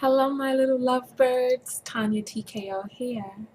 Hello, my little lovebirds. TonyaTko here.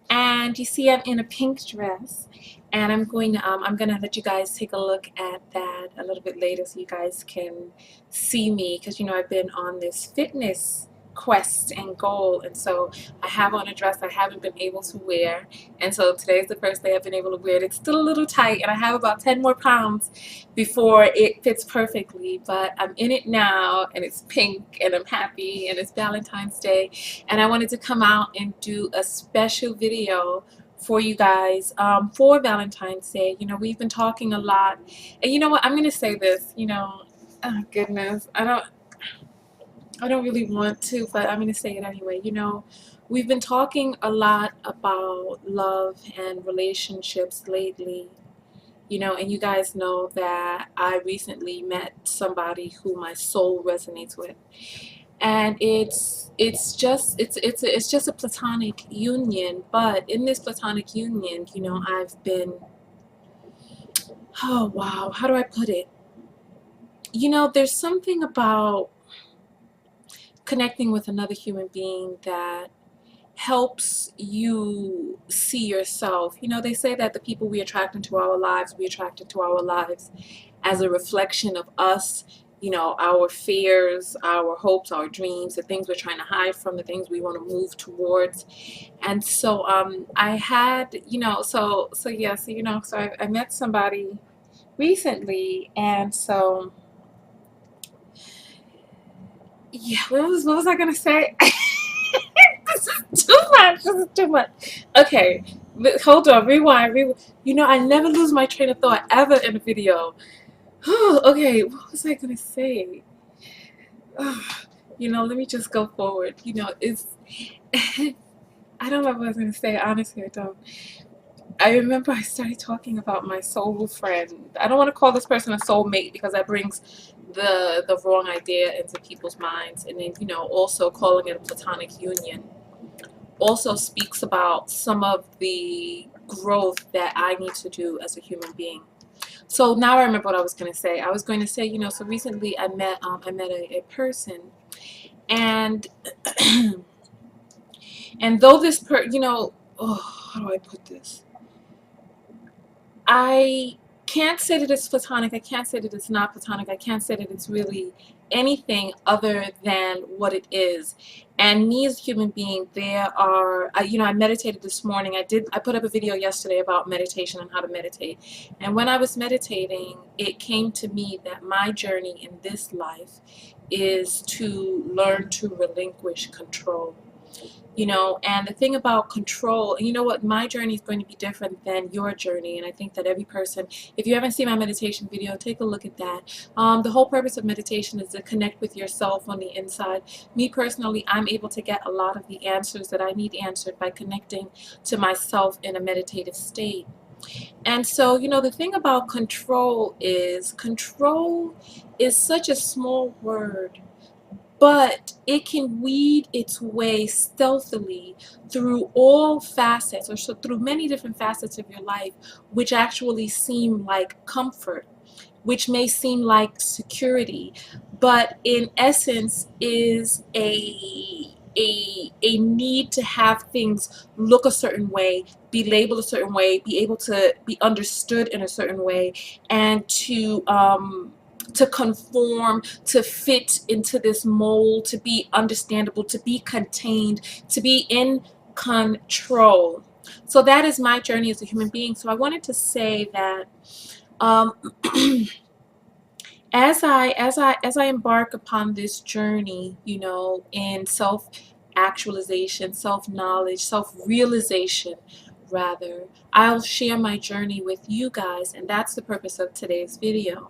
And you see I'm in a pink dress, and I'm gonna let you guys take a look at that a little bit later so you guys can see me, because I've been on this fitness quest and goal, and so I have on a dress I haven't been able to wear, and so today's the first day I've been able to wear it. It's still a little tight and I have about 10 more pounds before it fits perfectly, but I'm in it now and it's pink and I'm happy and it's Valentine's Day, and I wanted to come out and do a special video for you guys for Valentine's Day. We've been talking a lot, and you know what? I'm gonna say this. Oh goodness, I don't really want to, but I'm gonna say it anyway. We've been talking a lot about love and relationships lately. And you guys know that I recently met somebody who my soul resonates with, and it's just a platonic union. But in this platonic union, I've been, oh wow, how do I put it? There's something about connecting with another human being that helps you see yourself. They say that the people we attract into our lives, we attract into our lives as a reflection of us, our fears, our hopes, our dreams, the things we're trying to hide from, the things we want to move towards. And so I had, I met somebody recently, and so yeah, what was I gonna say? This is too much. This is too much. Okay, hold on. Rewind. I never lose my train of thought ever in a video. Okay, what was I gonna say? Let me just go forward. It's. I don't know what I was gonna say. Honestly, I don't. I remember I started talking about my soul friend. I don't want to call this person a soulmate because that brings the wrong idea into people's minds. And then, also calling it a platonic union also speaks about some of the growth that I need to do as a human being. So now I remember what I was going to say. I was going to say, so recently I met a person, and and though how do I put this? I can't say that it's platonic. I can't say that it's not platonic. I can't say that it's really anything other than what it is. And me as a human being, I meditated this morning. I put up a video yesterday about meditation and how to meditate. And when I was meditating, it came to me that my journey in this life is to learn to relinquish control. And the thing about control, and you know what, my journey is going to be different than your journey, and I think that every person, if you haven't seen my meditation video, take a look at that. The whole purpose of meditation is to connect with yourself on the inside. Me personally, I'm able to get a lot of the answers that I need answered by connecting to myself in a meditative state. And so, the thing about control is such a small word, but it can weed its way stealthily through all facets, or so through many different facets of your life, which actually seem like comfort, which may seem like security, but in essence is a need to have things look a certain way, be labeled a certain way, be able to be understood in a certain way, and to conform, to fit into this mold, to be understandable, to be contained, to be in control. So that is my journey as a human being. So I wanted to say that um, as I embark upon this journey, in self-actualization, self-knowledge, self-realization, rather, I'll share my journey with you guys, and that's the purpose of today's video.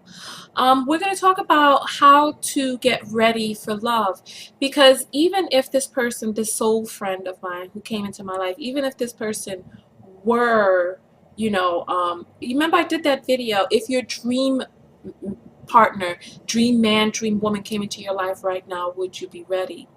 We're going to talk about how to get ready for love, because even if this person, this soul friend of mine who came into my life, even if this person were, you remember I did that video, if your dream partner, dream man, dream woman came into your life right now, would you be ready?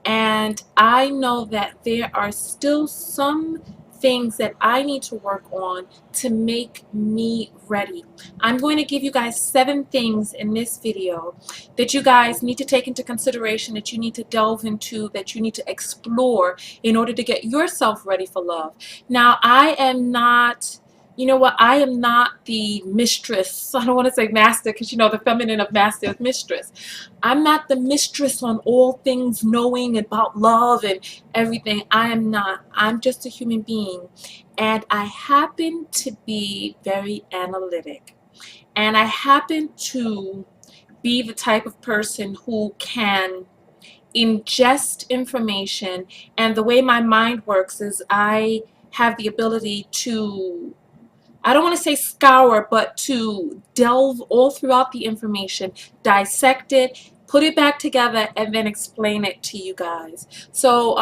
And I know that there are still some things that I need to work on to make me ready. I'm going to give you guys 7 things in this video that you guys need to take into consideration, that you need to delve into, that you need to explore in order to get yourself ready for love. Now, I am not, you know what, I am not the mistress. I don't want to say master because, you know, the feminine of master is mistress. I'm not the mistress on all things knowing about love and everything. I am not. I'm just a human being. And I happen to be very analytic. And I happen to be the type of person who can ingest information. And the way my mind works is I have the ability to, I don't want to say scour, but to delve all throughout the information, dissect it, put it back together, and then explain it to you guys. So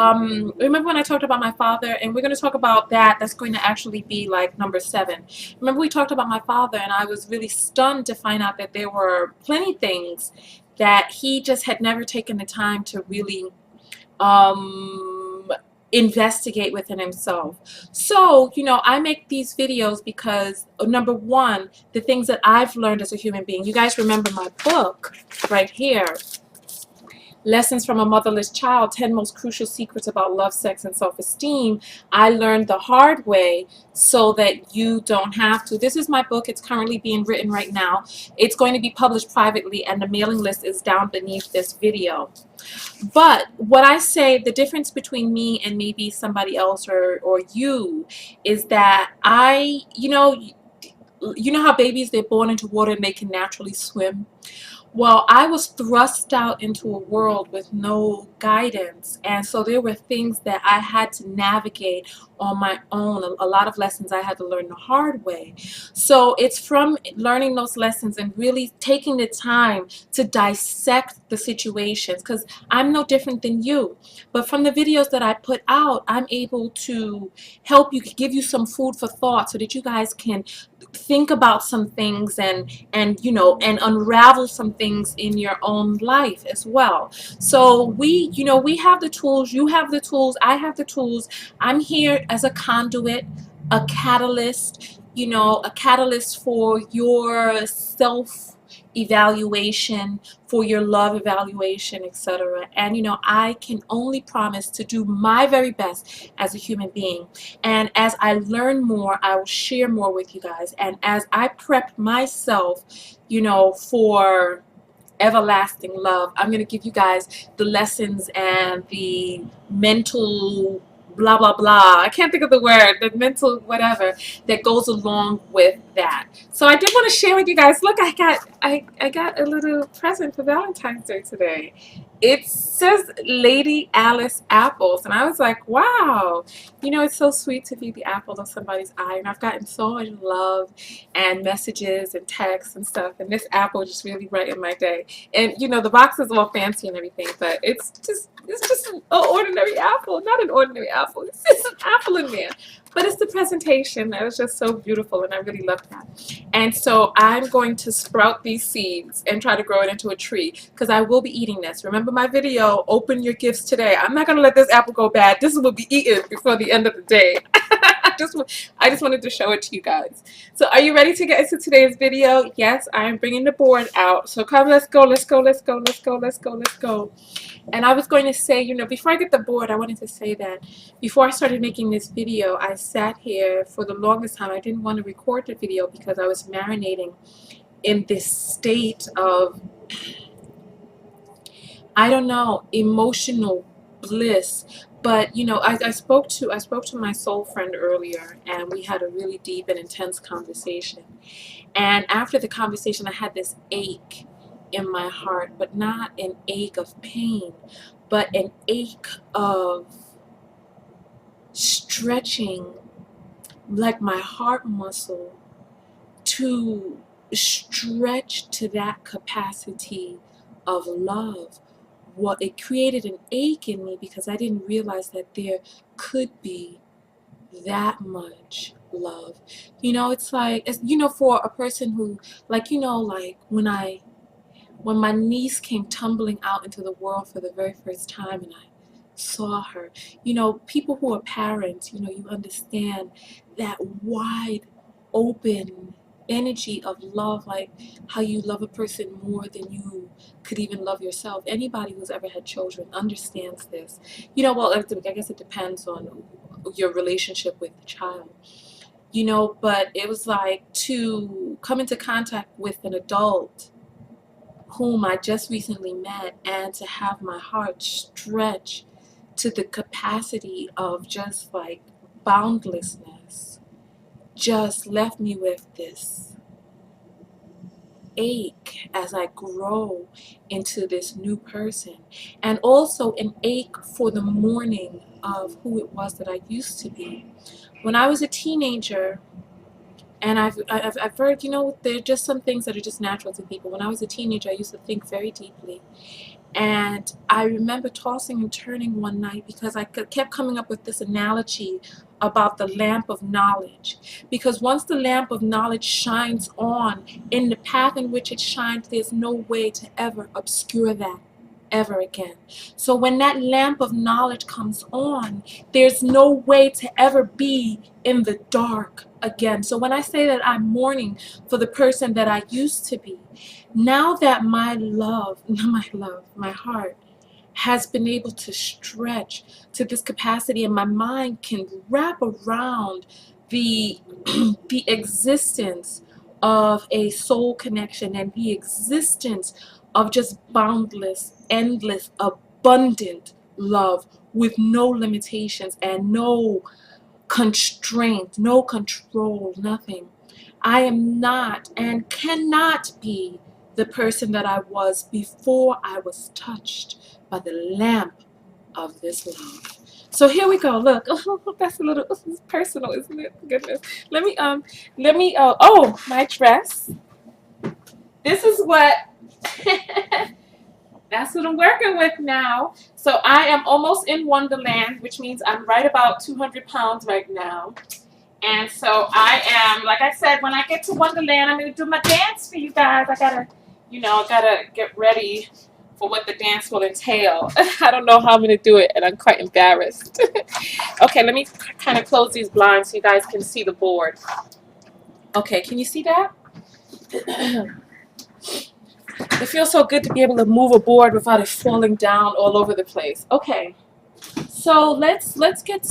remember when I talked about my father, and we're going to talk about that. That's going to actually be like number 7. Remember we talked about my father, and I was really stunned to find out that there were plenty things that he just had never taken the time to really investigate within himself. So, you know, I make these videos because, number one, the things that I've learned as a human being. You guys remember my book right here, Lessons from a Motherless Child, 10 Most Crucial Secrets About Love, Sex, and Self-Esteem. I learned the hard way so that you don't have to. This is my book. It's currently being written right now. It's going to be published privately, and the mailing list is down beneath this video. But what I say, the difference between me and maybe somebody else or you is that you know how babies, they're born into water and they can naturally swim? Well, I was thrust out into a world with no guidance, and so there were things that I had to navigate on my own. A lot of lessons I had to learn the hard way. So it's from learning those lessons and really taking the time to dissect the situations, because I'm no different than you. But from the videos that I put out, I'm able to help you, give you some food for thought so that you guys can think about some things and you know, and unravel some things in your own life as well. So we, you know, we have the tools, you have the tools, I have the tools. I'm here as a conduit, a catalyst, you know, a catalyst for your self evaluation, for your love evaluation, etc. And you know, I can only promise to do my very best as a human being. And as I learn more, I will share more with you guys. And as I prep myself, you know, for everlasting love, I'm going to give you guys the lessons and the mental blah blah blah, I can't think of the word, the mental whatever that goes along with that. So I did want to share with you guys, look, I got a little present for Valentine's Day today. It says Lady Alice apples, and I was like, wow, you know, it's so sweet to be the apple of somebody's eye. And I've gotten so much love and messages and texts and stuff, and this apple just really brightened my day. And you know, the box is all fancy and everything, but it's just an ordinary apple, not an ordinary apple. It's just an apple in there. But it's the presentation that was just so beautiful, and I really love that. And so I'm going to sprout these seeds and try to grow it into a tree, because I will be eating this. Remember my video, open your gifts today. I'm not going to let this apple go bad. This will be eaten before the end of the day. I just wanted to show it to you guys. So are you ready to get into today's video? Yes, I'm bringing the board out. So come, let's go, let's go, let's go, let's go, let's go, let's go. And I was going to say, you know, before I get the board, I wanted to say that before I started making this video, I sat here for the longest time. I didn't want to record the video because I was marinating in this state of, I don't know, emotional bliss. But you know, I spoke to my soul friend earlier, and we had a really deep and intense conversation. And after the conversation, I had this ache in my heart, but not an ache of pain, but an ache of stretching, like my heart muscle, to stretch to that capacity of love. Well, it created an ache in me because I didn't realize that there could be that much love. You know, it's like, you know, for a person who, like, you know, like when my niece came tumbling out into the world for the very first time, and I saw her. You know, people who are parents, you know, you understand that wide open energy of love, like how you love a person more than you could even love yourself. Anybody who's ever had children understands this. You know, well, I guess it depends on your relationship with the child. You know, but it was like to come into contact with an adult whom I just recently met and to have my heart stretch to the capacity of just like boundlessness just left me with this ache as I grow into this new person, and also an ache for the mourning of who it was that I used to be. When I was a teenager, and I've heard, you know, there are just some things that are just natural to people. When I was a teenager, I used to think very deeply. And I remember tossing and turning one night because I kept coming up with this analogy about the lamp of knowledge. Because once the lamp of knowledge shines on, in the path in which it shines, there's no way to ever obscure that ever again. So when that lamp of knowledge comes on, there's no way to ever be in the dark again. So when I say that I'm mourning for the person that I used to be, now that my heart has been able to stretch to this capacity, and my mind can wrap around the the existence of a soul connection and the existence of just boundless, endless, abundant love with no limitations and no constraint, no control, nothing. I am not and cannot be the person that I was before I was touched by the lamp of this love. So here we go. Look, oh, that's a little personal, isn't it? Goodness. Oh, my dress. This is what, that's what I'm working with now. So I am almost in Wonderland, which means I'm right about 200 pounds right now. And so I am, like I said, when I get to Wonderland, I'm going to do my dance for you guys. I gotta get ready for what the dance will entail. I don't know how I'm going to do it, and I'm quite embarrassed. Okay, let me kind of close these blinds so you guys can see the board. Okay, can you see that? It feels so good to be able to move a board without it falling down all over the place. Okay, so let's get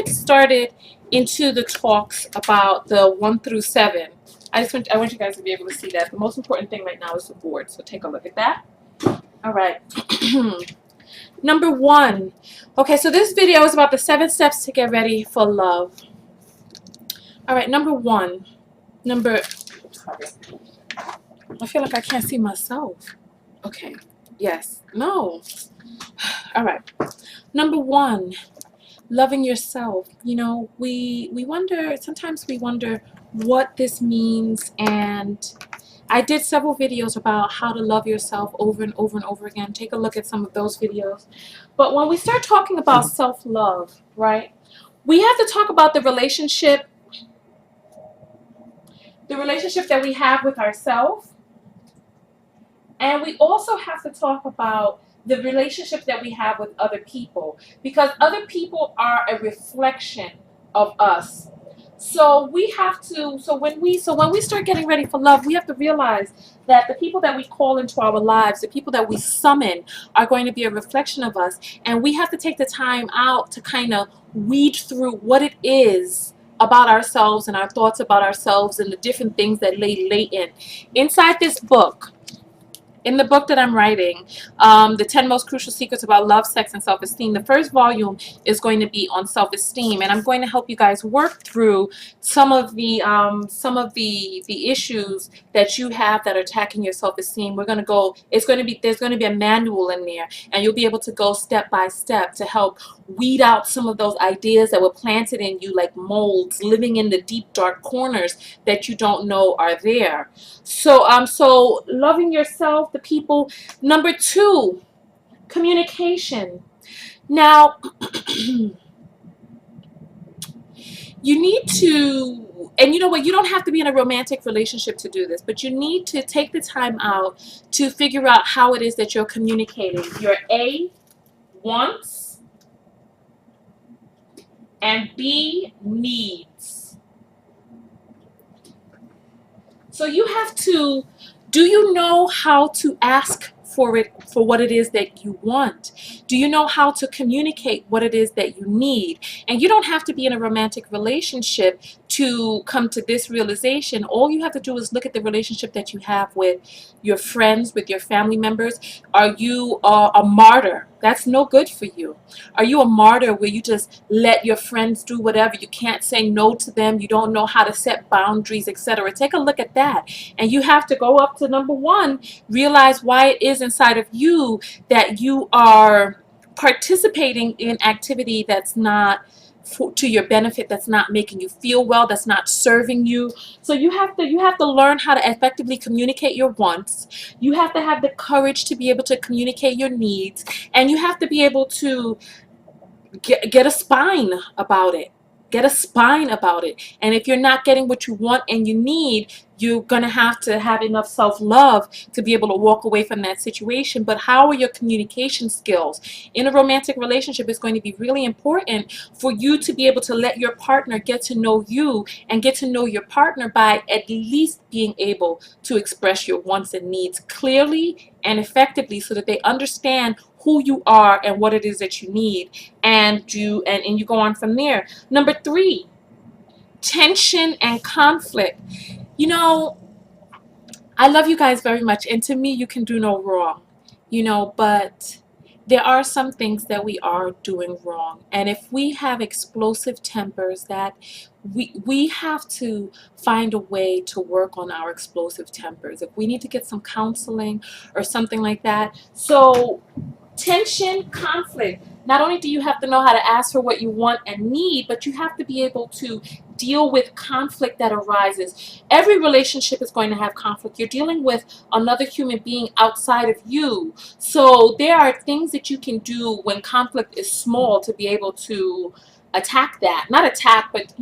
started into the talks about the 1 through 7. I want you guys to be able to see that. The most important thing right now is the board, so take a look at that. All right. Number 1. Okay, so this video is about the 7 steps to get ready for love. All right, number 1. Sorry. I feel like I can't see myself. Okay. Yes. No. All right. Number 1. Loving yourself. You know, sometimes we wonder what this means, and I did several videos about how to love yourself over and over and over again. Take a look at some of those videos. But when we start talking about self-love, right, we have to talk about the relationship that we have with ourselves, and we also have to talk about the relationship that we have with other people, because other people are a reflection of us. So when we start getting ready for love, we have to realize that the people that we call into our lives, the people that we summon, are going to be a reflection of us, and we have to take the time out to kind of weed through what it is about ourselves and our thoughts about ourselves and the different things that lay latent inside this book. In the book that I'm writing, the 10 Most Crucial Secrets About Love, Sex, and Self-Esteem, the first volume is going to be on self-esteem, and I'm going to help you guys work through some of the issues that you have that are attacking your self-esteem. There's going to be a manual in there, and you'll be able to go step by step to help weed out some of those ideas that were planted in you like molds living in the deep dark corners that you don't know are there. So loving yourself, the people. Number 2, communication. Now, you need to, and you know what, you don't have to be in a romantic relationship to do this, but you need to take the time out to figure out how it is that you're communicating. Your A wants, and B, needs. So you have to, do you know how to ask for it, for what it is that you want? Do you know how to communicate what it is that you need? And you don't have to be in a romantic relationship to come to this realization. All you have to do is look at the relationship that you have with your friends, with your family members. Are you a martyr? That's no good for you. Are you a martyr where you just let your friends do whatever? You can't say no to them. You don't know how to set boundaries, etc. Take a look at that. And you have to go up to number one, realize why it is inside of you that you are participating in activity that's not to your benefit, that's not making you feel well, that's not serving you. So you have to learn how to effectively communicate your wants. You have to have the courage to be able to communicate your needs, and you have to be able to get a spine about it. Get a spine about it. And if you're not getting what you want and you need, you're going to have enough self-love to be able to walk away from that situation. But how are your communication skills? In a romantic relationship, it's going to be really important for you to be able to let your partner get to know you and get to know your partner by at least being able to express your wants and needs clearly and effectively so that they understand who you are and what it is that you need, and you go on from there. Number three, tension and conflict. You know, I love you guys very much, and to me, you can do no wrong, but there are some things that we are doing wrong. And if we have explosive tempers, that we have to find a way to work on our explosive tempers. If we need to get some counseling or something like that. So tension, conflict. Not only do you have to know how to ask for what you want and need, but you have to be able to deal with conflict that arises. Every relationship is going to have conflict. You're dealing with another human being outside of you. So there are things that you can do when conflict is small to be able to attack that. Not attack, but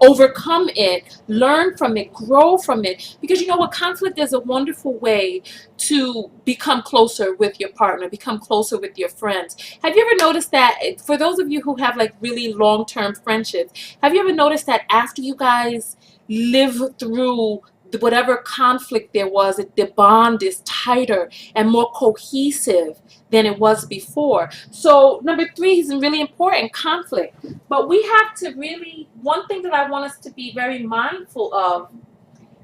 overcome it, learn from it, grow from it. Because you know what? Conflict is a wonderful way to become closer with your partner, become closer with your friends. Have you ever noticed that, for those of you who have like really long-term friendships, have you ever noticed that after you guys live through whatever conflict there was, the bond is tighter and more cohesive than it was before? So number three is really important, conflict. But we have to really, one thing that I want us to be very mindful of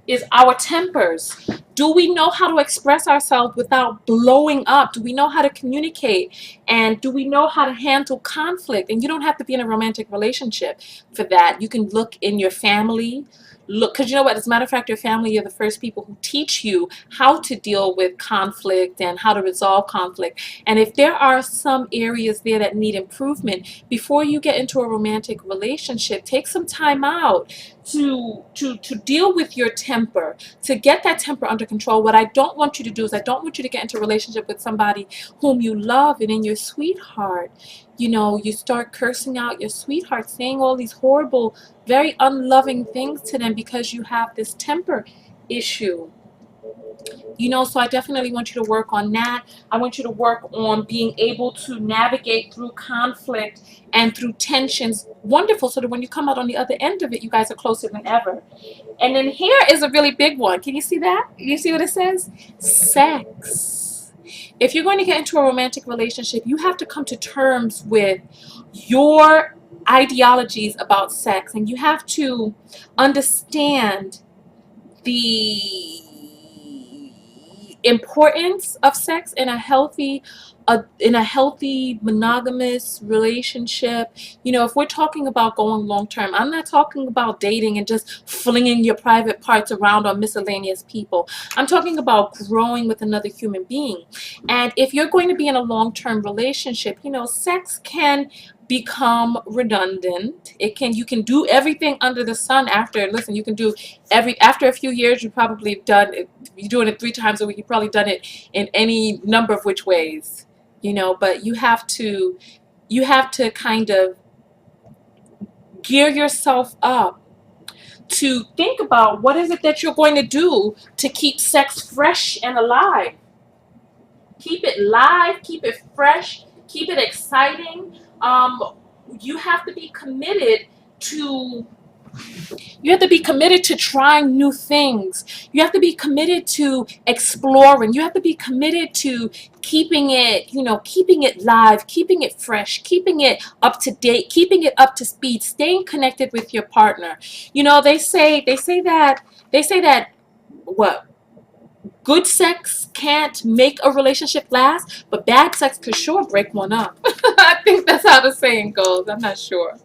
is our tempers. Do we know how to express ourselves without blowing up? Do we know how to communicate? And do we know how to handle conflict? And you don't have to be in a romantic relationship for that. You can look in your family. Look, because you know what? As a matter of fact, your family are the first people who teach you how to deal with conflict and how to resolve conflict. And if there are some areas there that need improvement, before you get into a romantic relationship, take some time out to deal with your temper, to get that temper under control. What I don't want you to do is I don't want you to get into a relationship with somebody whom you love, and in your sweetheart, you start cursing out your sweetheart, saying all these horrible, very unloving things to them because you have this temper issue. So I definitely want you to work on that. I want you to work on being able to navigate through conflict and through tensions. Wonderful, so that when you come out on the other end of it, you guys are closer than ever. And then here is a really big one. Can you see that? You see what it says? Sex. If you're going to get into a romantic relationship, you have to come to terms with your ideologies about sex, and you have to understand the importance of sex in a healthy monogamous relationship. If we're talking about going long term, I'm not talking about dating and just flinging your private parts around on miscellaneous people. I'm talking about growing with another human being. And if you're going to be in a long-term relationship, sex can become redundant. You can do everything under the sun you can do after a few years. You're doing it 3 times a week, you've probably done it in any number of which ways. But you have to kind of gear yourself up to think about what is it that you're going to do to keep sex fresh and alive. Keep it live, keep it fresh, keep it exciting. you have to be committed to trying new things. You have to be committed to exploring. You have to be committed to keeping it, keeping it live, keeping it fresh, keeping it up to date, keeping it up to speed, staying connected with your partner. They say that what? Good sex can't make a relationship last, but bad sex could sure break one up. I think that's how the saying goes. I'm not sure.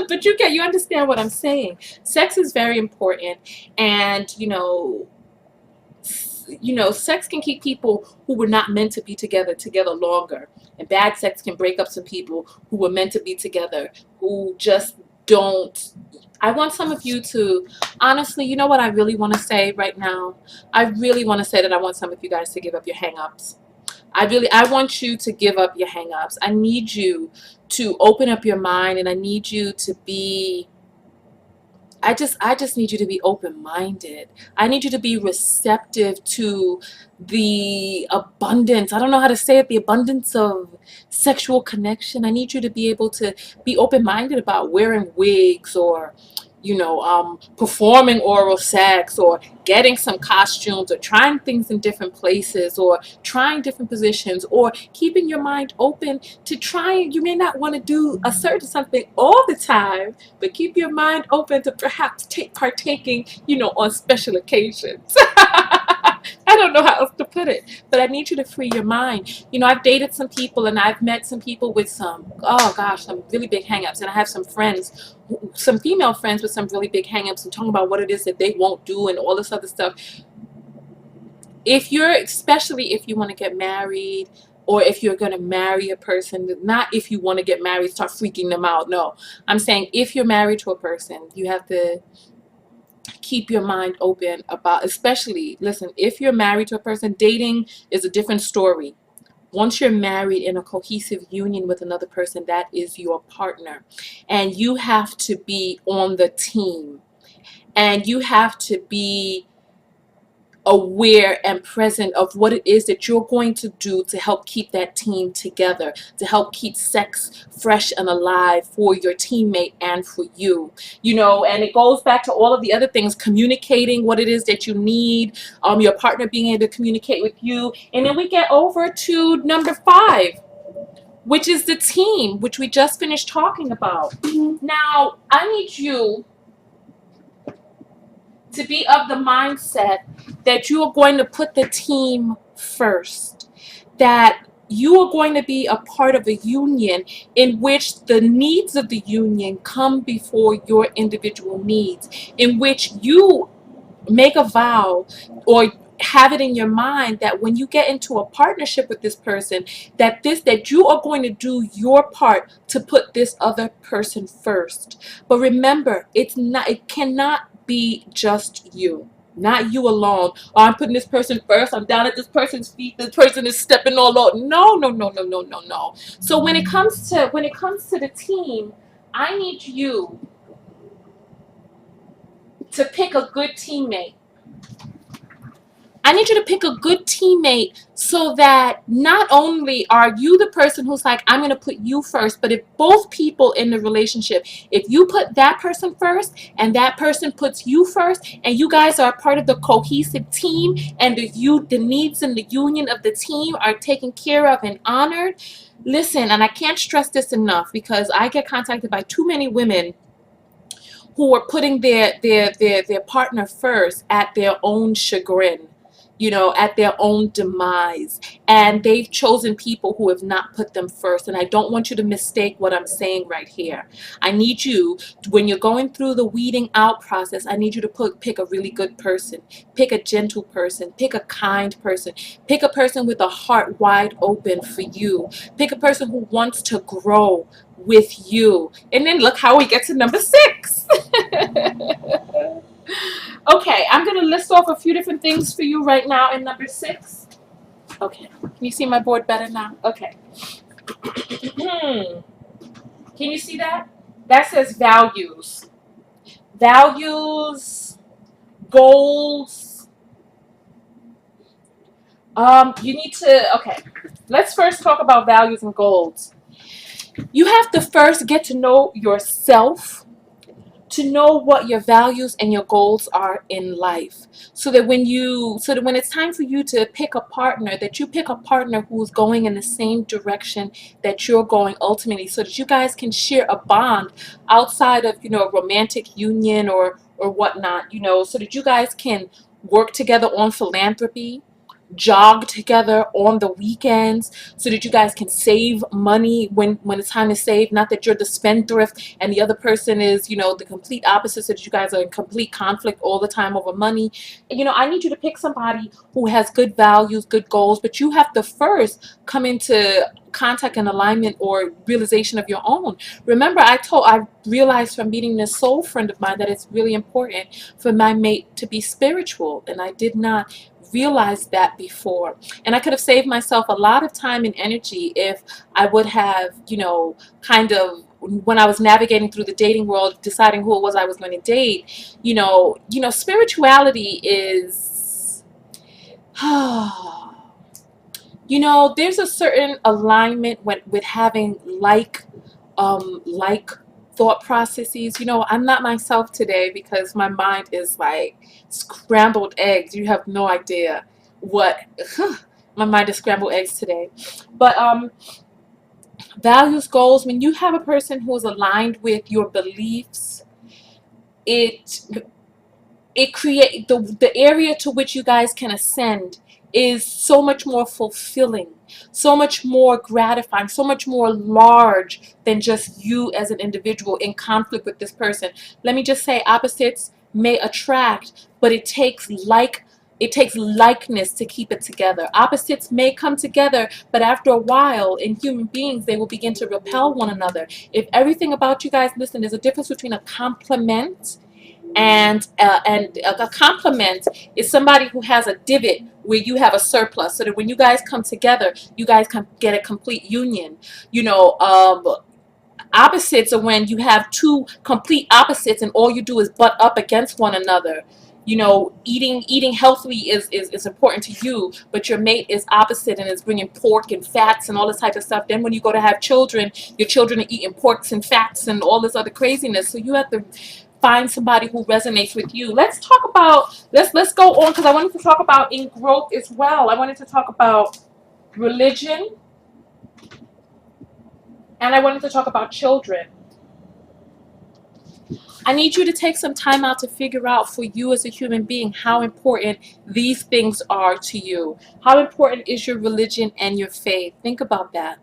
But you understand what I'm saying. Sex is very important, and sex can keep people who were not meant to be together longer, and bad sex can break up some people who were meant to be together who just don't. I want some of you to honestly, you know what I really want to say right now? I really want to say that I want some of you guys to give up your hang-ups. I want you to give up your hang-ups. I need you to open up your mind, and I need you to be I just need you to be open-minded. I need you to be receptive to the abundance. I don't know how to say it, the abundance of sexual connection. I need you to be able to be open-minded about wearing wigs, or performing oral sex, or getting some costumes, or trying things in different places, or trying different positions, or keeping your mind open to trying. You may not want to do a certain something all the time, but keep your mind open to perhaps partaking, on special occasions. I don't know how else to put it, but I need you to free your mind. I've dated some people, and I've met some people with some really big hang-ups, and I have some friends, some female friends with some really big hang-ups, and talking about what it is that they won't do and all this other stuff. Especially if you want to get married, or if you're going to marry a person, not if you want to get married, start freaking them out. No, I'm saying if you're married to a person, you have to keep your mind open about, especially, listen, if you're married to a person, dating is a different story. Once you're married in a cohesive union with another person, that is your partner. And you have to be on the team. And you have to be aware and present of what it is that you're going to do to help keep that team together, to help keep sex fresh and alive for your teammate and for you. And it goes back to all of the other things, communicating what it is that you need, your partner being able to communicate with you. And then we get over to number 5, which is the team, which we just finished talking about. Now, I need you to be of the mindset that you are going to put the team first, that you are going to be a part of a union in which the needs of the union come before your individual needs, in which you make a vow or have it in your mind that when you get into a partnership with this person, that you are going to do your part to put this other person first. But remember, it cannot be just you. Not you alone. Oh, I'm putting this person first. I'm down at this person's feet. This person is stepping all over. No, no, no, no, no, no, no. So when it comes to the team, I need you to pick a good teammate. I need you to pick a good teammate, so that not only are you the person who's like, I'm going to put you first, but if both people in the relationship, if you put that person first and that person puts you first, and you guys are a part of the cohesive team, and the needs and the union of the team are taken care of and honored. Listen, and I can't stress this enough, because I get contacted by too many women who are putting their partner first at their own chagrin, at their own demise. And they've chosen people who have not put them first. And I don't want you to mistake what I'm saying right here. I need you, when you're going through the weeding out process, I need you to pick a really good person. Pick a gentle person. Pick a kind person. Pick a person with a heart wide open for you. Pick a person who wants to grow with you. And then look how we get to number 6. Okay, I'm going to list off a few different things for you right now in number 6. Okay, can you see my board better now? Okay. Can you see that? That says values. Values, goals. You need to, okay, let's first talk about values and goals. You have to first get to know yourself, to know what your values and your goals are in life, so that when it's time for you to pick a partner, that you pick a partner who's going in the same direction that you're going ultimately, so that you guys can share a bond outside of, a romantic union or whatnot, so that you guys can work together on philanthropy, jog together on the weekends, so that you guys can save money when it's time to save. Not that you're the spendthrift and the other person is, the complete opposite, so that you guys are in complete conflict all the time over money. I need you to pick somebody who has good values, good goals, but you have to first come into contact and alignment or realization of your own. Remember, I realized from meeting this soul friend of mine that it's really important for my mate to be spiritual, and I did not realized that before. And I could have saved myself a lot of time and energy if I would have, kind of, when I was navigating through the dating world, deciding who it was I was going to date, spirituality is, there's a certain alignment with having like thought processes. I'm not myself today because my mind is like scrambled eggs. You have no idea what my mind is scrambled eggs today. But values, goals, when you have a person who is aligned with your beliefs, it create the area to which you guys can ascend is so much more fulfilling, so much more gratifying, so much more large than just you as an individual in conflict with this person. Let me just say, opposites may attract, but it takes likeness to keep it together. Opposites may come together, but after a while, in human beings, they will begin to repel one another. If everything about you guys, listen, there's a difference between a compliment and a compliment is somebody who has a divot where you have a surplus, so that when you guys come together, you guys can get a complete union. Opposites are when you have two complete opposites and all you do is butt up against one another. Eating healthily is important to you, but your mate is opposite and is bringing pork and fats and all this type of stuff. Then when you go to have children, your children are eating porks and fats and all this other craziness. So you have to find somebody who resonates with you. Let's go on, because I wanted to talk about in growth as well. I wanted to talk about religion, and I wanted to talk about children. I need you to take some time out to figure out for you as a human being how important these things are to you. How important is your religion and your faith? Think about that.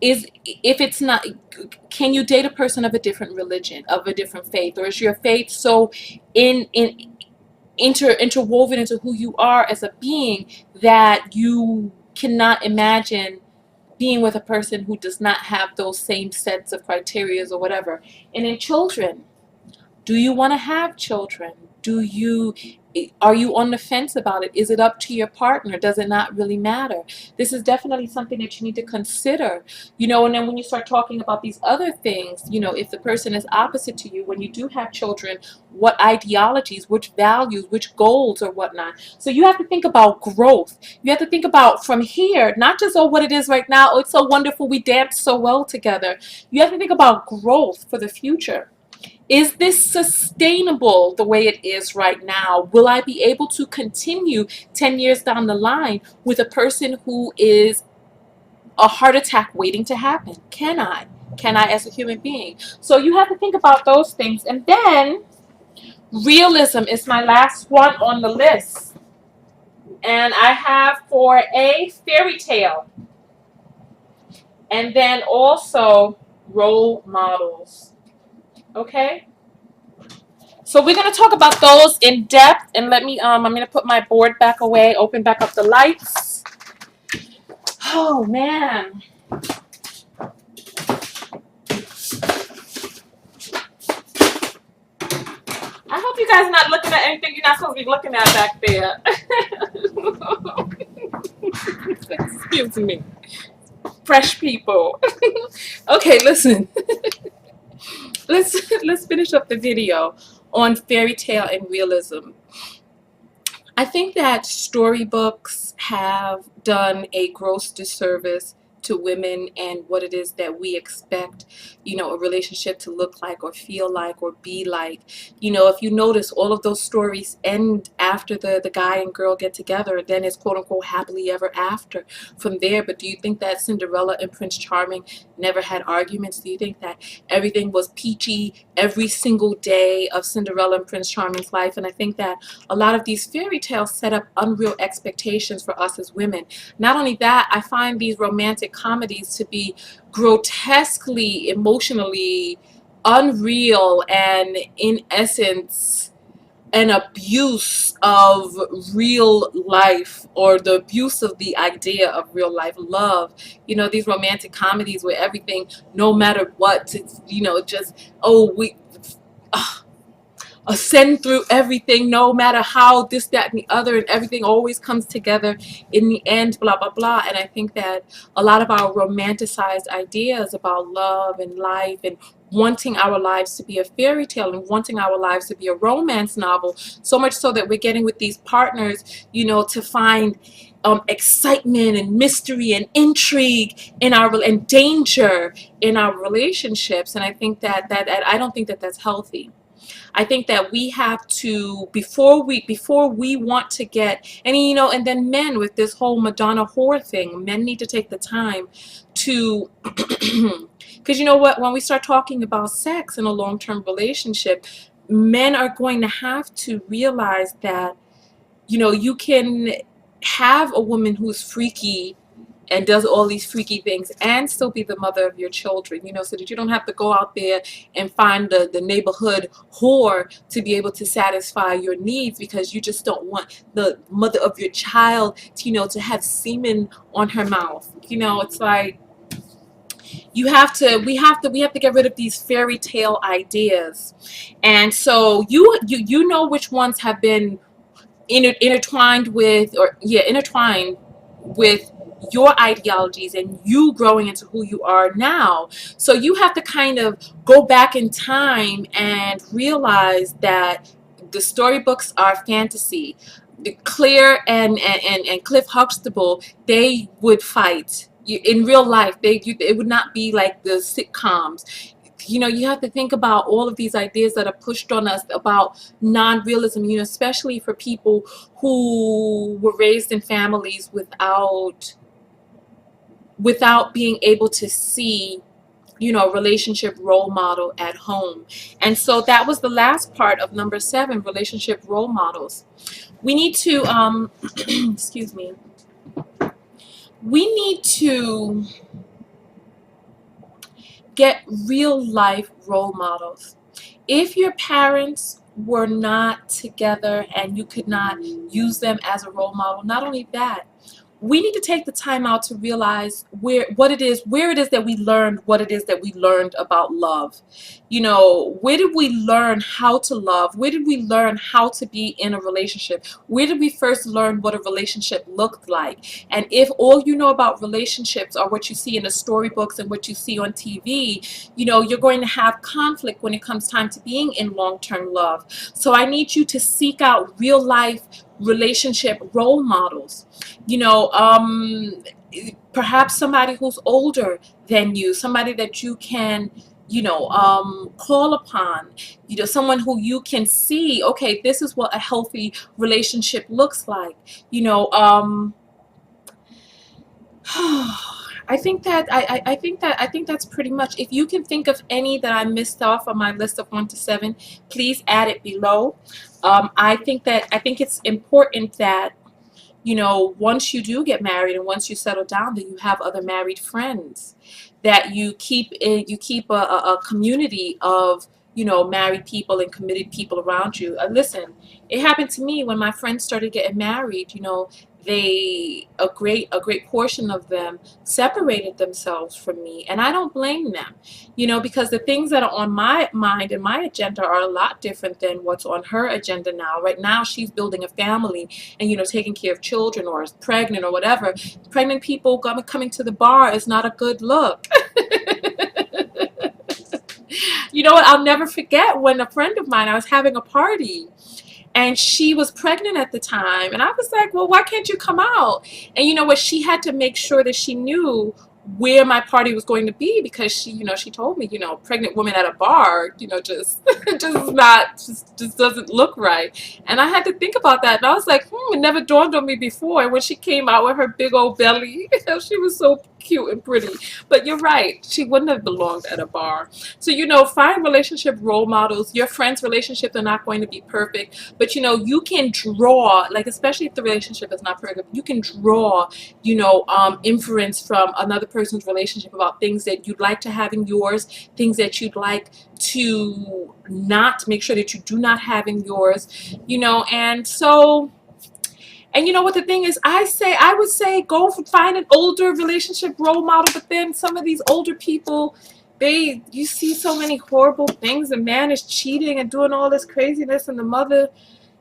If it's not, can you date a person of a different religion, of a different faith, or is your faith so interwoven into who you are as a being that you cannot imagine being with a person who does not have those same sets of criteria or whatever? And in children, do you want to have children? Are you on the fence about it? Is it up to your partner? Does it not really matter? This is definitely something that you need to consider. And then when you start talking about these other things, if the person is opposite to you, when you do have children, what ideologies, which values, which goals or whatnot. So you have to think about growth. You have to think about from here, not just, what it is right now. Oh, it's so wonderful. We dance so well together. You have to think about growth for the future. Is this sustainable the way it is right now? Will I be able to continue 10 years down the line with a person who is a heart attack waiting to happen? Can I? Can I as a human being? So you have to think about those things. And then realism is my last one on the list. And I have for a fairy tale. And then also role models. Okay? So we're going to talk about those in depth, and let me, I'm going to put my board back away, open back up the lights. Oh, man. I hope you guys are not looking at anything you're not supposed to be looking at back there. Excuse me. Fresh people. Okay, listen. Let's finish up the video on fairy tale and realism. I think that storybooks have done a gross disservice to women and what it is that we expect, you know, a relationship to look like or feel like or be like. You know, if you notice, all of those stories end after the guy and girl get together, then it's quote unquote happily ever after from there. But do you think that Cinderella and Prince Charming never had arguments? Do you think that everything was peachy every single day of Cinderella and Prince Charming's life? And I think that a lot of these fairy tales set up unreal expectations for us as women. Not only that, I find these romantic comedies to be grotesquely emotionally unreal and in essence an abuse of real life, or the abuse of the idea of real life love. You know, these romantic comedies where everything, no matter what, it's, you know, just, oh, we ascend through everything, no matter how this, that, and the other, and everything always comes together in the end, blah, blah, blah. And I think that a lot of our romanticized ideas about love and life and wanting our lives to be a fairy tale and wanting our lives to be a romance novel, so much so that we're getting with these partners, you know, to find excitement and mystery and intrigue in our and danger in our relationships. And I think that I don't think that that's healthy. I think that we have to, before we want to get, and you know, and then men with this whole Madonna whore thing, men need to take the time to, because you know what, when we start talking about sex in a long-term relationship, men are going to have to realize that, you know, you can have a woman who's freaky and does all these freaky things and still be the mother of your children, you know, so that you don't have to go out there and find the neighborhood whore to be able to satisfy your needs, because you just don't want the mother of your child to, you know, to have semen on her mouth. You know, it's like we have to get rid of these fairy tale ideas. And so you know which ones have been intertwined with your ideologies and you growing into who you are now. So you have to kind of go back in time and realize that the storybooks are fantasy. The Claire and Cliff Huxtable, they would fight. In real life, it would not be like the sitcoms. You know, you have to think about all of these ideas that are pushed on us about non-realism, you know, especially for people who were raised in families without being able to see, you know, a relationship role model at home. And so that was the last part of number 7, relationship role models. We need to, excuse me, we need to get real life role models. If your parents were not together and you could not use them as a role model, not only that, we need to take the time out to realize where it is that we learned what it is that we learned about love. You know, where did we learn how to love? Where did we learn how to be in a relationship? Where did we first learn what a relationship looked like? And if all you know about relationships are what you see in the storybooks and what you see on TV, you know, you're going to have conflict when it comes time to being in long-term love. So I need you to seek out real life relationship role models. You know, perhaps somebody who's older than you, somebody that you can, you know, call upon, you know, someone who you can see, okay, this is what a healthy relationship looks like. You know, I think that's pretty much. If you can think of any that I missed off on my list of 1 to 7, please add it below. I think it's important that, you know, once you do get married and once you settle down, that you have other married friends, that you keep a community of, you know, married people and committed people around you. Listen, it happened to me when my friends started getting married. You know, a great portion of them separated themselves from me, and I don't blame them, you know, because the things that are on my mind and my agenda are a lot different than what's on her agenda now. Right now she's building a family and, you know, taking care of children, or is pregnant or whatever. Pregnant people coming to the bar is not a good look. You know what, I'll never forget when a friend of mine, I was having a party and she was pregnant at the time, and I was like, well, why can't you come out? And you know what, she had to make sure that she knew where my party was going to be, because she told me, pregnant woman at a bar, just just doesn't look right. And I had to think about that, and I was like, it never dawned on me before. And when she came out with her big old belly, she was so cute and pretty. But you're right, she wouldn't have belonged at a bar. So find relationship role models. Your friends' relationships are not going to be perfect, but you can draw, like, especially if the relationship is not perfect, you can draw inference from another person's relationship about things that you'd like to have in yours, things that you'd like to not make sure that you do not have in yours, and so. And what the thing is, I would say go find an older relationship role model, but then some of these older people, you see so many horrible things. The man is cheating and doing all this craziness, and the mother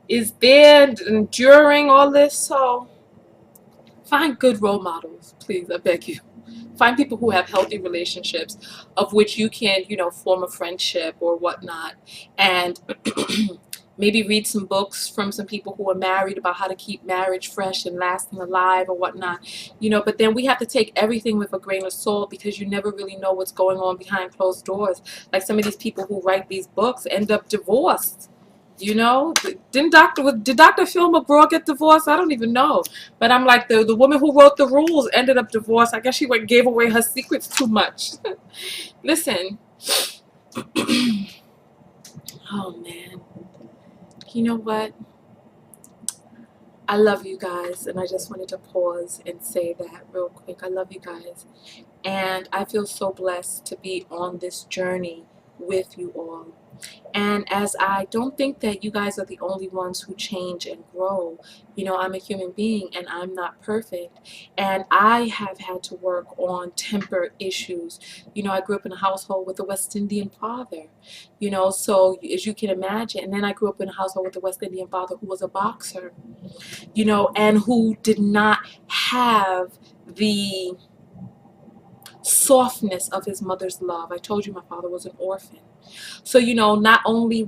is there enduring all this. So find good role models, please, I beg you. Find people who have healthy relationships, of which you can, form a friendship or whatnot. And maybe read some books from some people who are married about how to keep marriage fresh and lasting alive or whatnot. But then we have to take everything with a grain of salt, because you never really know what's going on behind closed doors. Like, some of these people who write these books end up divorced. Did Dr. Phil McGraw get divorced? I don't even know. But I'm like, the woman who wrote the rules ended up divorced. I guess she gave away her secrets too much. Listen. Oh, man. You know what? I love you guys, and I just wanted to pause and say that real quick. I love you guys, and I feel so blessed to be on this journey with you all. And as I don't think that you guys are the only ones who change and grow. I'm a human being, and I'm not perfect. And I have had to work on temper issues. I grew up in a household with a West Indian father, so as you can imagine. And then I grew up in a household with a West Indian father who was a boxer, and who did not have the softness of his mother's love. I told you my father was an orphan. So, not only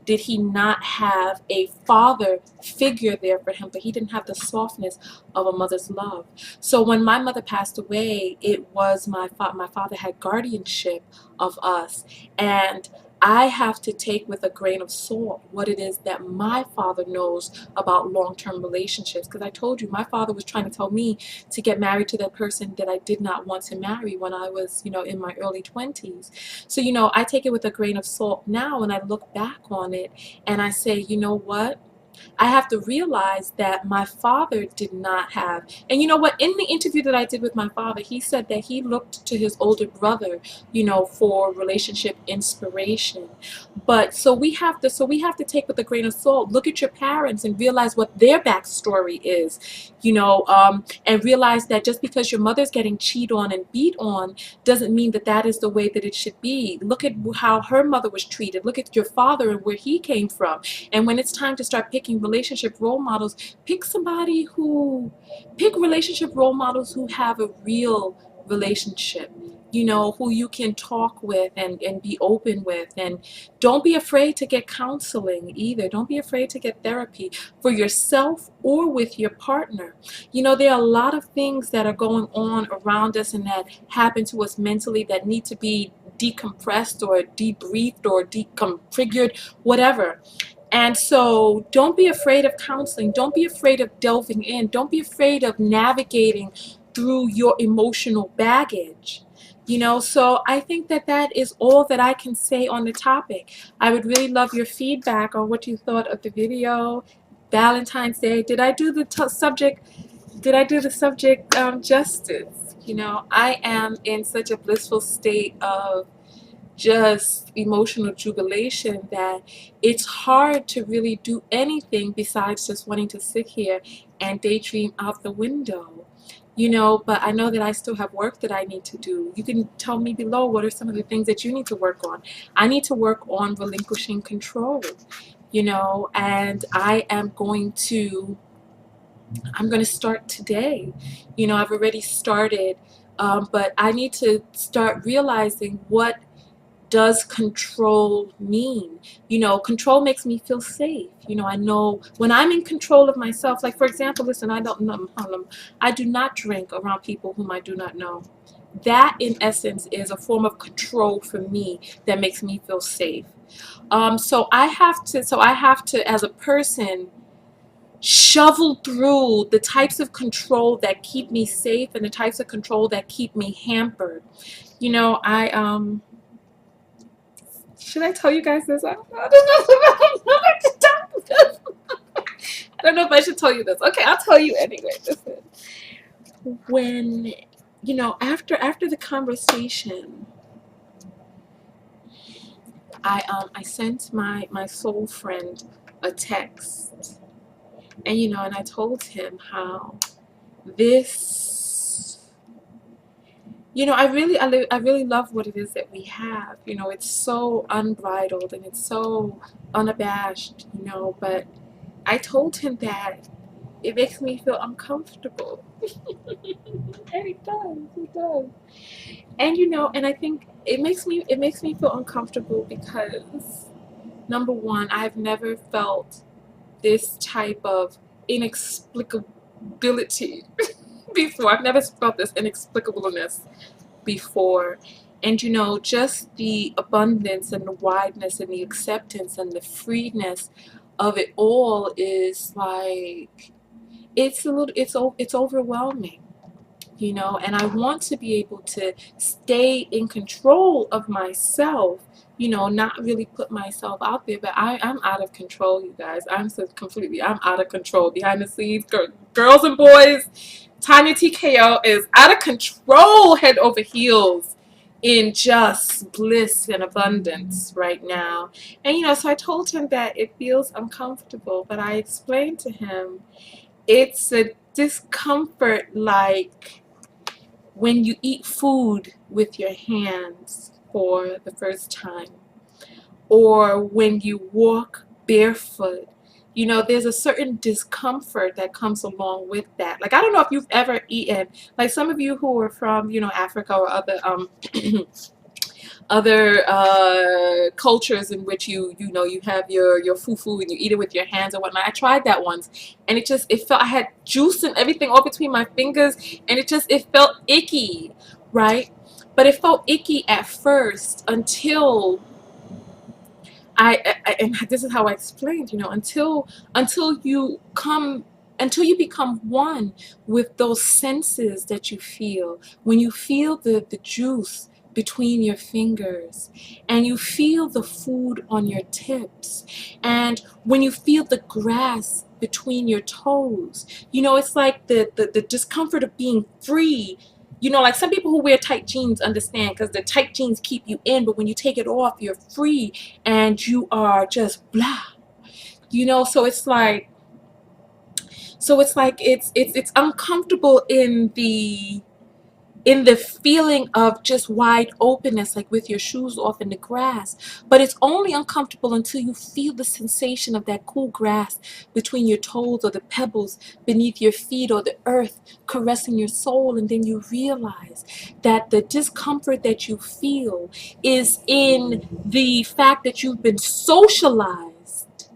did he not have a father figure there for him, but he didn't have the softness of a mother's love. So when my mother passed away, it was my father had guardianship of us. And I have to take with a grain of salt what it is that my father knows about long-term relationships. Because I told you, my father was trying to tell me to get married to that person that I did not want to marry when I was, in my early 20s. So, I take it with a grain of salt now, and I look back on it and I say, you know what? I have to realize that my father did not have, and you know what, in the interview that I did with my father, he said that he looked to his older brother, for relationship inspiration. But so we have to take with a grain of salt, look at your parents and realize what their backstory is, and realize that just because your mother's getting cheated on and beat on doesn't mean that that is the way that it should be. Look at how her mother was treated. Look at your father and where he came from. And when it's time to start picking relationship role models, pick relationship role models who have a real relationship, who you can talk with and be open with. And don't be afraid to get counseling either. Don't be afraid to get therapy for yourself or with your partner. There are a lot of things that are going on around us and that happen to us mentally that need to be decompressed or debriefed or deconfigured, whatever. And so don't be afraid of counseling. Don't be afraid of delving in. Don't be afraid of navigating through your emotional baggage. So I think that that is all that I can say on the topic. I would really love your feedback on what you thought of the video. Valentine's Day. Did I do the subject justice? I am in such a blissful state of just emotional jubilation that it's hard to really do anything besides just wanting to sit here and daydream out the window. But I know that I still have work that I need to do. You can tell me below what are some of the things that you need to work on. I need to work on relinquishing control, and I'm going to start today. I've already started, but I need to start realizing what does control mean? You know, control makes me feel safe. You know, I know when I'm in control of myself, like for example, listen, I don't know, I do not drink around people whom I do not know. That in essence is a form of control for me that makes me feel safe. So I have to as a person shovel through the types of control that keep me safe and the types of control that keep me hampered. You know, I should I tell you guys this? I don't know. I don't know if I should tell you this. Okay, I'll tell you anyway. Listen. When, you know, after the conversation, I sent my soul friend a text, and you know, and I told him how this, you know, I really love what it is that we have. You know, it's so unbridled and it's so unabashed, you know, but I told him that it makes me feel uncomfortable. And it does, it does. And you know, and I think it makes me feel uncomfortable because number one, I've never felt this type of inexplicability before. I've never felt this inexplicableness before. And you know, just the abundance and the wideness and the acceptance and the freeness of it all is like it's overwhelming, you know, and I want to be able to stay in control of myself, you know, not really put myself out there, but I'm out of control, you guys. I'm out of control behind the scenes. Girls and boys, TonyaTko is out of control, head over heels in just bliss and abundance right now. And you know, so I told him that it feels uncomfortable, but I explained to him it's a discomfort like when you eat food with your hands for the first time, or when you walk barefoot. You know, there's a certain discomfort that comes along with that. Like, I don't know if you've ever eaten, like some of you who are from, you know, Africa or other other cultures in which you know you have your fufu and you eat it with your hands and whatnot. I tried that once, and it felt I had juice and everything all between my fingers, and it felt icky, right? But it felt icky at first until and this is how I explained, you know, until you come until you become one with those senses that you feel when you feel the juice between your fingers, and you feel the food on your tips, and when you feel the grass between your toes, you know, it's like the discomfort of being free. You know, like some people who wear tight jeans understand because the tight jeans keep you in, but when you take it off, you're free and you are just blah. You know, it's uncomfortable in the feeling of just wide openness, like with your shoes off in the grass. But it's only uncomfortable until you feel the sensation of that cool grass between your toes, or the pebbles beneath your feet, or the earth caressing your soul. And then you realize that the discomfort that you feel is in the fact that you've been socialized.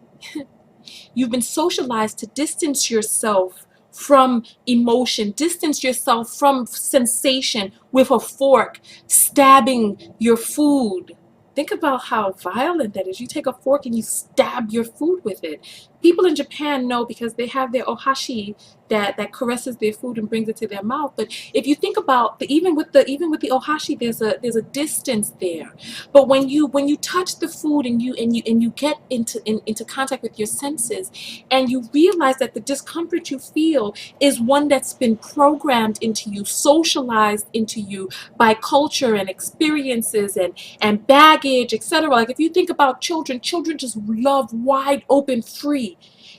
You've been socialized to distance yourself from emotion, distance yourself from sensation with a fork, stabbing your food. Think about how violent that is. You take a fork and you stab your food with it. People in Japan know because they have their ohashi that caresses their food and brings it to their mouth. But if you think about even with the ohashi, there's a distance there. But when you touch the food and you get into contact with your senses, and you realize that the discomfort you feel is one that's been programmed into you, socialized into you by culture and experiences and baggage, etc. Like if you think about children just love wide open, free.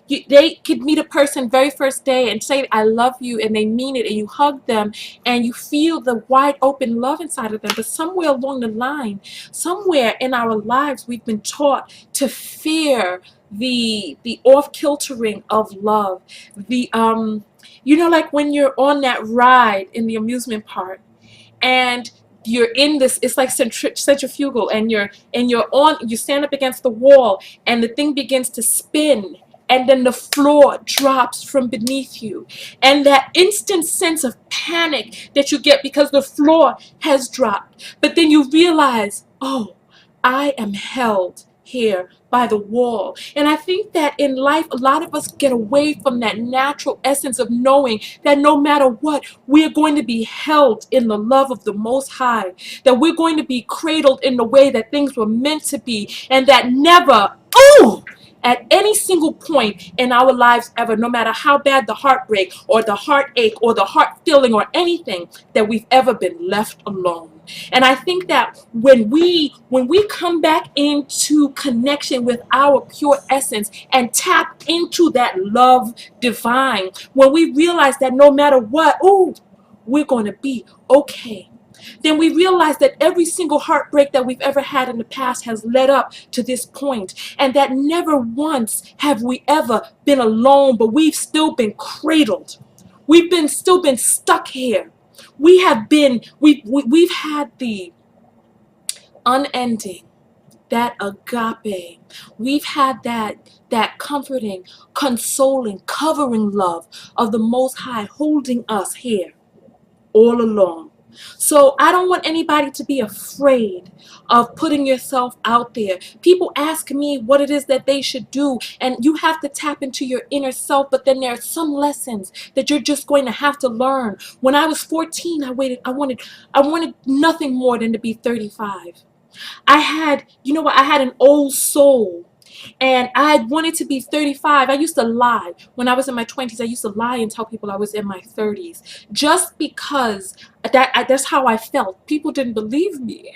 They could meet a person very first day and say I love you, and they mean it, and you hug them and you feel the wide open love inside of them. But somewhere along the line, somewhere in our lives, we've been taught to fear the off-kiltering of love. The you know, like when you're on that ride in the amusement park and you're in this, it's like centrifugal, and you stand up against the wall, and the thing begins to spin, and then the floor drops from beneath you, and that instant sense of panic that you get because the floor has dropped, but then you realize, oh, I am held here by the wall. And I think that in life, a lot of us get away from that natural essence of knowing that no matter what, we are going to be held in the love of the Most High, that we're going to be cradled in the way that things were meant to be, and that never, at any single point in our lives ever, no matter how bad the heartbreak or the heartache or the heart feeling or anything, that we've ever been left alone. And I think that when we come back into connection with our pure essence and tap into that love divine, when we realize that no matter what, we're going to be okay, then we realize that every single heartbreak that we've ever had in the past has led up to this point, and that never once have we ever been alone, but we've still been cradled. Still been stuck here. We've had the unending, that agape. We've had that comforting, consoling, covering love of the Most High holding us here all along. So I don't want anybody to be afraid of putting yourself out there. People ask me what it is that they should do, and you have to tap into your inner self, but then there are some lessons that you're just going to have to learn. When I was 14, I wanted nothing more than to be 35. I had an old soul. And I wanted to be 35. I used to lie. When I was in my 20s, I used to lie and tell people I was in my 30s. Just because that's how I felt. People didn't believe me.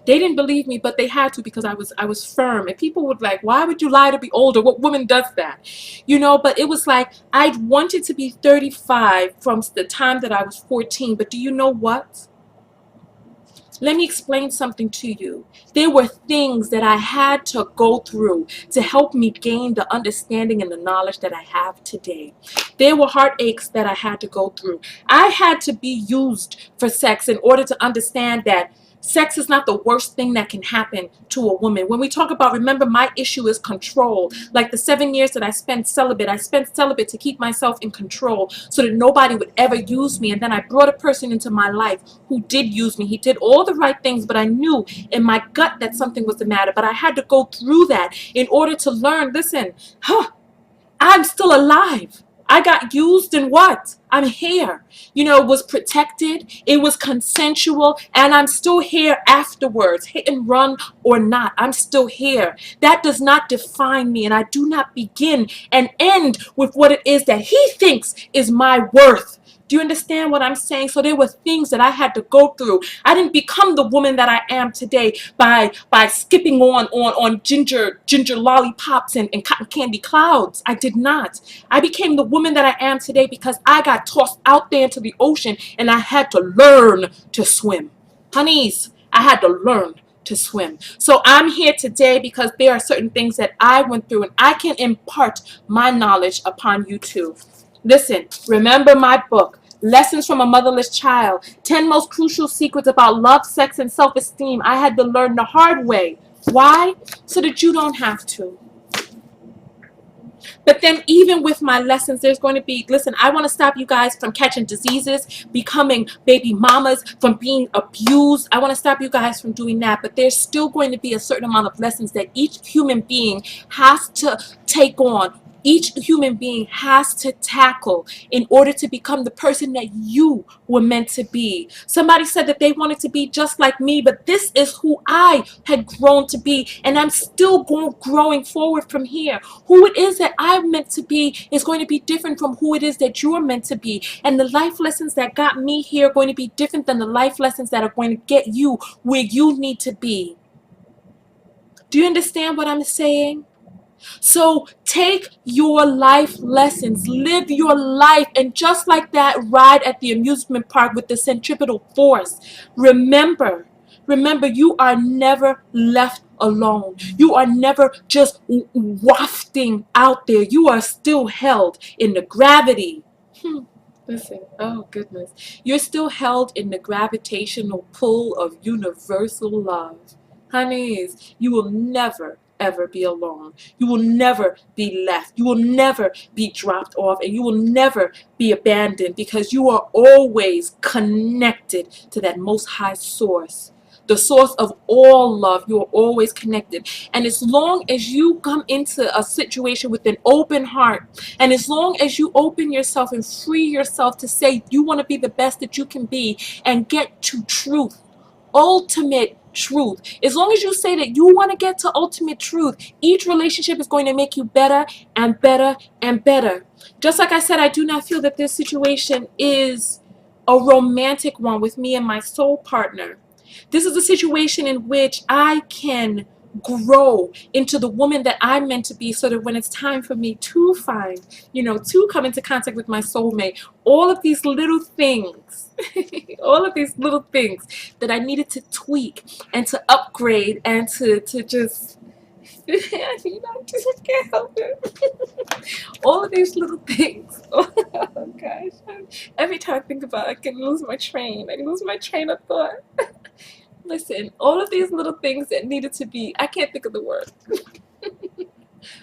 They didn't believe me, but they had to, because I was firm. And people would like, why would you lie to be older? What woman does that? But it was like, I wanted to be 35 from the time that I was 14. But do you know what? Let me explain something to you. There were things that I had to go through to help me gain the understanding and the knowledge that I have today. There were heartaches that I had to go through. I had to be used for sex in order to understand that sex is not the worst thing that can happen to a woman. When we talk about, remember, my issue is control. Like the 7 years that I spent celibate to keep myself in control so that nobody would ever use me. And then I brought a person into my life who did use me. He did all the right things, but I knew in my gut that something was the matter. But I had to go through that in order to learn, listen, I'm still alive. I got used, and what? I'm here. It was protected, it was consensual, and I'm still here afterwards, hit and run or not. I'm still here. That does not define me, and I do not begin and end with what it is that he thinks is my worth. Do you understand what I'm saying? So there were things that I had to go through. I didn't become the woman that I am today by skipping on ginger lollipops and cotton candy clouds. I did not. I became the woman that I am today because I got tossed out there into the ocean and I had to learn to swim. Honeys, I had to learn to swim. So I'm here today because there are certain things that I went through, and I can impart my knowledge upon you too. Listen, remember my book, Lessons from a Motherless Child, 10 Most Crucial Secrets About Love, Sex, and Self-Esteem. I had to learn the hard way. Why? So that you don't have to. But then even with my lessons, there's going to be, listen, I want to stop you guys from catching diseases, becoming baby mamas, from being abused. I want to stop you guys from doing that. But there's still going to be a certain amount of lessons that each human being has to take on. Each human being has to tackle in order to become the person that you were meant to be. Somebody said that they wanted to be just like me, but this is who I had grown to be, and I'm still growing forward from here. Who it is that I'm meant to be is going to be different from who it is that you're meant to be, and the life lessons that got me here are going to be different than the life lessons that are going to get you where you need to be. Do you understand what I'm saying? So take your life lessons, live your life, and just like that ride at the amusement park with the centripetal force, remember, you are never left alone. You are never just wafting out there. You are still held in the gravity. Listen, oh goodness. You're still held in the gravitational pull of universal love. Honeys, you will never, ever be alone. You will never be left. You will never be dropped off, and you will never be abandoned, because you are always connected to that most high source. The source of all love. You are always connected. And as long as you come into a situation with an open heart, and as long as you open yourself and free yourself to say you want to be the best that you can be and get to truth, ultimate truth, as long as you say that you want to get to ultimate truth, each relationship is going to make you better and better and better. Just like I said, I do not feel that this situation is a romantic one with me and my soul partner. This is a situation in which I can grow into the woman that I'm meant to be, so that when it's time for me to find, to come into contact with my soulmate, all of these little things, all of these little things that I needed to tweak and to upgrade and to just, I just can't help it. All of these little things. Oh gosh. Every time I think about it, I can lose my train. I can lose my train of thought. Listen, all of these little things that needed to be, I can't think of the word.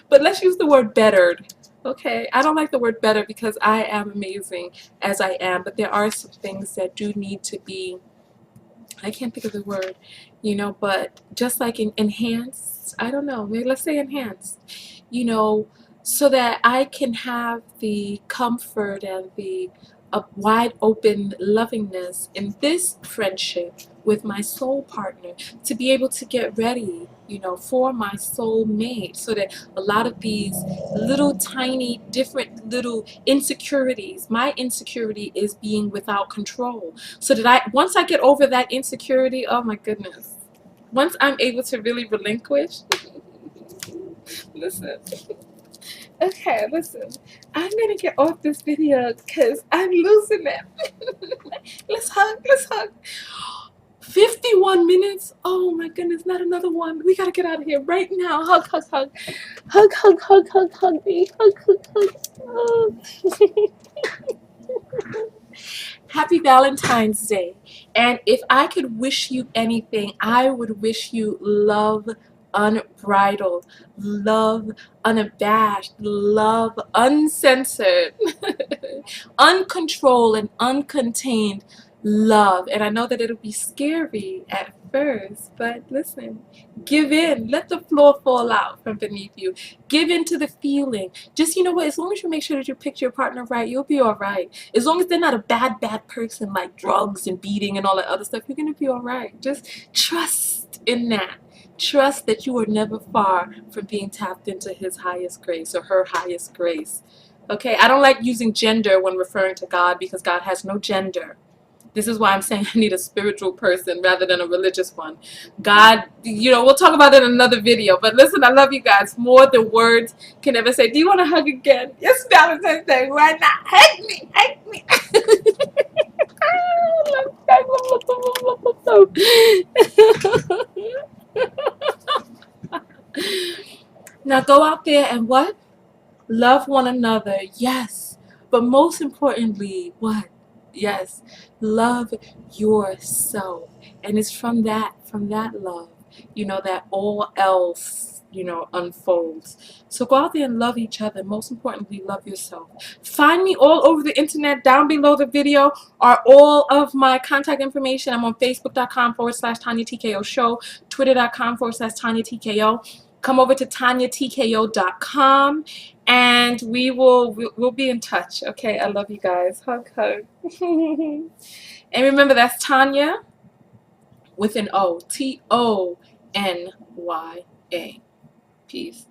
But let's use the word bettered. Okay, I don't like the word better because I am amazing as I am, but there are some things that do need to be, I can't think of the word, but just like enhanced, I don't know, maybe let's say enhanced, so that I can have the comfort and the wide open lovingness in this friendship with my soul partner, to be able to get ready, for my soul mate, so that a lot of these little tiny different little insecurities, my insecurity is being without control, so that once I get over that insecurity, oh my goodness, once I'm able to really relinquish, listen, okay, listen, I'm gonna get off this video because I'm losing it. Let's hug. 51 minutes? Oh my goodness, not another one. We gotta get out of here right now. Hug. Hug me. Hug. Oh. Happy Valentine's Day. And if I could wish you anything, I would wish you love unbridled, love unabashed, love uncensored, uncontrolled and uncontained love. And I know that it'll be scary at first, but listen, give in. Let the floor fall out from beneath you. Give in to the feeling. Just, you know what, as long as you make sure that you pick your partner right, you'll be all right. As long as they're not a bad person like drugs and beating and all that other stuff, you're going to be all right. Just trust in that. Trust that you are never far from being tapped into his highest grace or her highest grace. Okay, I don't like using gender when referring to God, because God has no gender. This is why I'm saying I need a spiritual person rather than a religious one. God, we'll talk about it in another video. But listen, I love you guys more than words can ever say. Do you want to hug again? Yes, Valentine's Day. Why not? Hug me. Now go out there and what? Love one another. Yes. But most importantly, what? Yes, love yourself. And it's from that love, that all else, unfolds. So go out there and love each other. Most importantly, love yourself. Find me all over the internet. Down below the video are all of my contact information. I'm on Facebook.com/TonyaTko show, Twitter.com/TonyaTko. Come over to TonyaTko.com and we'll be in touch. Okay, I love you guys. Hug. And remember, that's Tonya with an O. Tonya. Peace.